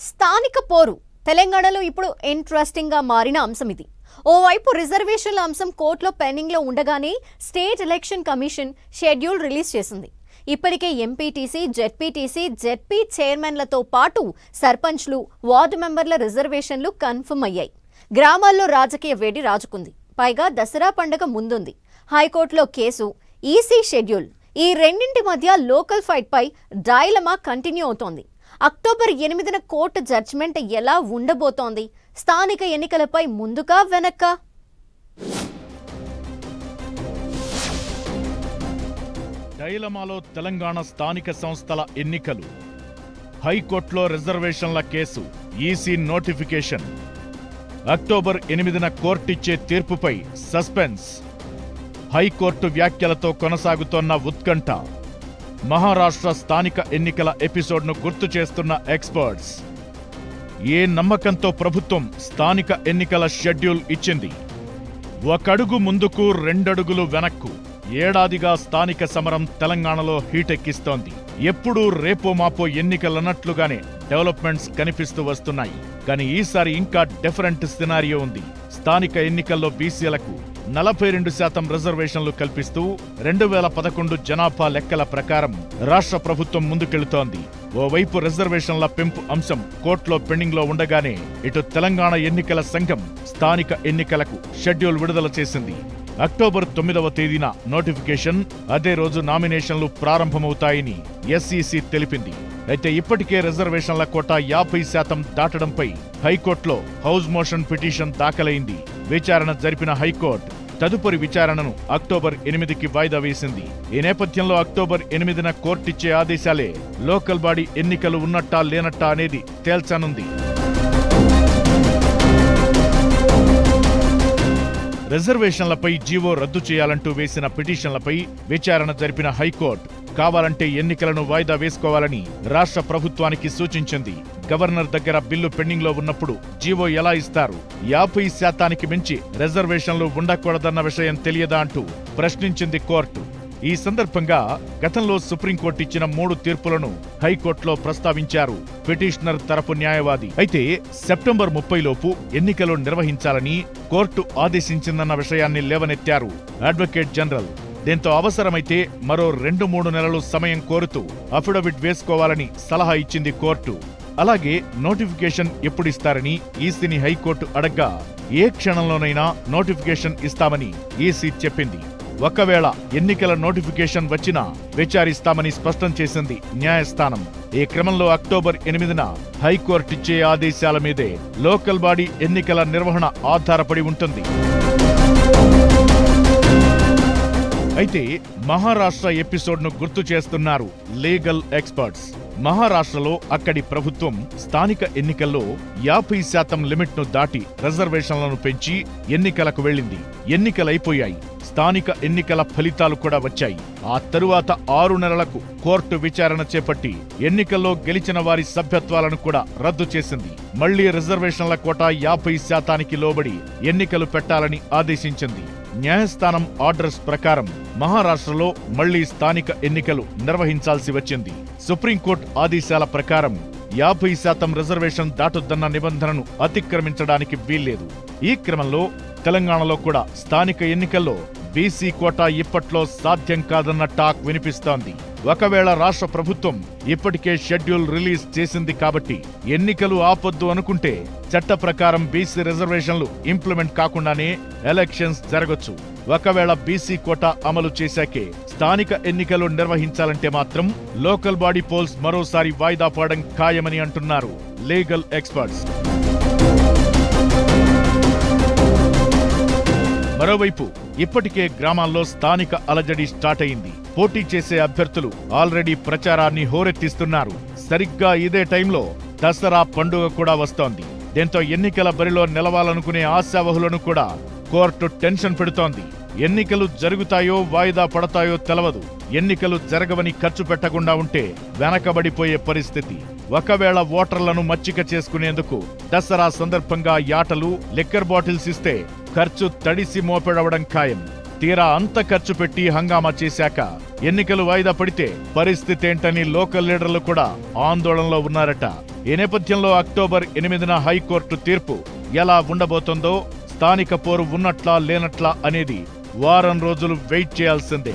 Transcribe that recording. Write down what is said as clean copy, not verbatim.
స్థానిక పోరు తెలంగాణలో ఇప్పుడు ఇంట్రెస్టింగ్ గా మారిన అంశం ఇది. ఓవైపు రిజర్వేషన్ల అంశం కోర్టులో పెండింగ్ లో ఉండగానే state election commission schedule release చేసింది. ఇప్పటికే ఎంపీటీసీ, జెడ్పీ చైర్మన్లతో పాటు సర్పంచ్లు, వార్డు మెంబర్ల రిజర్వేషన్లు కన్ఫర్మ్ అయ్యాయి. గ్రామాల్లో రాజకీయ వేడి రాజుకుంది. పైగా దసరా పండుగ ముందుంది. హైకోర్టులో కేసు, ఈసీ షెడ్యూల్, ఈ రెండింటి మధ్య లోకల్ ఫైట్ పై డైలమా కంటిన్యూ అవుతోంది. అక్టోబర్ 8న కోర్టు జడ్జిమెంట్ ఎలా ఉండబోతోంది? స్థానిక ఎన్నికలపై ముందుకా వెనక్కా? డైలమాలో తెలంగాణ స్థానిక సంస్థల ఎన్నికలు, హైకోర్టులో రిజర్వేషన్ల కేసు, ఈసీ నోటిఫికేషన్, అక్టోబర్ 8న కోర్టిచ్చే తీర్పుపై సస్పెన్స్, హైకోర్టు వ్యాఖ్యలతో కొనసాగుతోన్న ఉత్కంఠ, మహారాష్ట్ర స్థానిక ఎన్నికల ఎపిసోడ్ను గుర్తు చేస్తున్న ఎక్స్పర్ట్స్. ఏ నమ్మకంతో ప్రభుత్వం స్థానిక ఎన్నికల షెడ్యూల్ ఇచ్చింది? ఒకడుగు ముందుకు, రెండడుగులు వెనక్కు. ఏడాదిగా స్థానిక సమరం తెలంగాణలో హీటెక్కిస్తోంది. ఎప్పుడూ రేపో మాపో ఎన్నికలన్నట్లుగానే డెవలప్మెంట్స్ కనిపిస్తూ వస్తున్నాయి. కానీ ఈసారి ఇంకా డిఫరెంట్ సినారియో ఉంది. స్థానిక ఎన్నికల్లో బీసీలకు 42% రిజర్వేషన్లు కల్పిస్తూ 2011 జనాభా లెక్కల ప్రకారం రాష్ట్ర ప్రభుత్వం ముందుకెళుతోంది. ఓవైపు రిజర్వేషన్ల పెంపు అంశం కోర్టులో పెండింగ్ లో ఉండగానే ఇటు తెలంగాణ ఎన్నికల సంఘం స్థానిక ఎన్నికలకు షెడ్యూల్ విడుదల చేసింది. అక్టోబర్ 9వ తేదీన నోటిఫికేషన్, అదే రోజు నామినేషన్లు ప్రారంభమవుతాయని ఎస్ఈసీ తెలిపింది. అయితే ఇప్పటికే రిజర్వేషన్ల కోటా 50% దాటడంపై హైకోర్టులో హౌస్ మోషన్ పిటిషన్ దాఖలైంది. విచారణ జరిపిన హైకోర్టు తదుపరి విచారణను అక్టోబర్ 8కి వాయిదా వేసింది. ఈ నేపథ్యంలో అక్టోబర్ 8న కోర్టిచ్చే ఆదేశాలే లోకల్ బాడీ ఎన్నికలు ఉన్నట్టా లేనట్టా అనేది తేల్చనుంది. రిజర్వేషన్లపై జీవో రద్దు చేయాలంటూ వేసిన పిటిషన్లపై విచారణ జరిపిన హైకోర్టు కావాలంటే ఎన్నికలను వాయిదా వేసుకోవాలని రాష్ట్ర ప్రభుత్వానికి సూచించింది. గవర్నర్ దగ్గర బిల్లు పెండింగ్ లో ఉన్నప్పుడు జీవో ఎలా ఇస్తారు? 50% మించి రిజర్వేషన్లు ఉండకూడదన్న విషయం తెలియదా అంటూ ప్రశ్నించింది కోర్టు. ఈ సందర్భంగా గతంలో సుప్రీంకోర్టు ఇచ్చిన 3 తీర్పులను హైకోర్టులో ప్రస్తావించారు పిటిషనర్ తరపు న్యాయవాది. అయితే సెప్టెంబర్ 30 లోపు ఎన్నికలు నిర్వహించాలని కోర్టు ఆదేశించిందన్న విషయాన్ని లేవనెత్తారు అడ్వకేట్ జనరల్. దీంతో అవసరమైతే మరో 2-3 నెలలు సమయం కోరుతూ అఫిడవిట్ వేసుకోవాలని సలహా ఇచ్చింది కోర్టు. అలాగే నోటిఫికేషన్ ఎప్పుడిస్తారని ఈసీని హైకోర్టు అడగ్గా ఏ క్షణంలోనైనా నోటిఫికేషన్ ఇస్తామని ఈసీ చెప్పింది. ఒకవేళ ఎన్నికల నోటిఫికేషన్ వచ్చినా విచారిస్తామని స్పష్టం చేసింది న్యాయస్థానం. ఈ క్రమంలో అక్టోబర్ 8న హైకోర్టిచ్చే ఆదేశాల మీదే లోకల్ బాడీ ఎన్నికల నిర్వహణ ఆధారపడి ఉంటుంది. అయితే మహారాష్ట్ర ఎపిసోడ్ను గుర్తు చేస్తున్నారు లీగల్ ఎక్స్పర్ట్స్. మహారాష్ట్రలో అక్కడి ప్రభుత్వం స్థానిక ఎన్నికల్లో 50% లిమిట్ను దాటి రిజర్వేషన్లను పెంచి ఎన్నికలకు వెళ్లింది. ఎన్నికలైపోయాయి. స్థానిక ఎన్నికల ఫలితాలు కూడా వచ్చాయి. ఆ తరువాత 6 నెలలకు కోర్టు విచారణ చేపట్టి ఎన్నికల్లో గెలిచిన వారి సభ్యత్వాలను కూడా రద్దు చేసింది. మళ్లీ రిజర్వేషన్ల కోటా 50%కి లోబడి ఎన్నికలు పెట్టాలని ఆదేశించింది. న్యాయస్థానం ఆర్డర్స్ ప్రకారం మహారాష్ట్రలో మళ్లీ స్థానిక ఎన్నికలు నిర్వహించాల్సి వచ్చింది. సుప్రీంకోర్టు ఆదేశాల ప్రకారం 50% రిజర్వేషన్ దాటొద్దన్న నిబంధనను అతిక్రమించడానికి వీల్లేదు. ఈ క్రమంలో తెలంగాణలో కూడా స్థానిక ఎన్నికల్లో బీసీ కోటా ఇప్పట్లో సాధ్యం కాదన్న టాక్ వినిపిస్తోంది. ఒకవేళ రాష్ట్ర ప్రభుత్వం ఇప్పటికే షెడ్యూల్ రిలీజ్ చేసింది కాబట్టి ఎన్నికలు ఆపొద్దు అనుకుంటే చట్ట ప్రకారం బీసీ రిజర్వేషన్లు ఇంప్లిమెంట్ కాకుండానే ఎలక్షన్స్ జరగొచ్చు. ఒకవేళ బీసీ కోటా అమలు చేశాకే స్థానిక ఎన్నికలు నిర్వహించాలంటే మాత్రం లోకల్ బాడీ పోల్స్ మరోసారి వాయిదా పడడం ఖాయమని అంటున్నారు లీగల్ ఎక్స్పర్ట్స్. మరోవైపు ఇప్పటికే గ్రామాల్లో స్థానిక అలజడి స్టార్ట్ అయింది. పోటీ చేసే అభ్యర్థులు ఆల్రెడీ ప్రచారాన్ని హోరెత్తిస్తున్నారు. సరిగ్గా ఇదే టైంలో దసరా పండుగ కూడా వస్తోంది. దీంతో ఎన్నికల బరిలో నిలవాలనుకునే ఆశావహులను కూడా కోర్టు టెన్షన్ పెడుతోంది. ఎన్నికలు జరుగుతాయో వాయిదా పడతాయో తెలవదు. ఎన్నికలు జరగవని ఖర్చు పెట్టకుండా ఉంటే వెనకబడిపోయే పరిస్థితి. ఒకవేళ ఓటర్లను మచ్చిక చేసుకునేందుకు దసరా సందర్భంగా యాటలు, లిక్కర్ బాటిల్స్ ఇస్తే ఖర్చు తడిసి మోపెడవడం ఖాయం. తీరా అంత ఖర్చు పెట్టి హంగామా చేశాక ఎన్నికలు వాయిదా పడితే పరిస్థితేంటని లోకల్ లీడర్లు కూడా ఆందోళనలో ఉన్నారట. ఈ నేపథ్యంలో అక్టోబర్ 8న హైకోర్టు తీర్పు ఎలా ఉండబోతుందో, స్థానిక పోరు ఉన్నట్లా లేనట్లా అనేది వారం రోజులు వెయిట్ చేయాల్సిందే.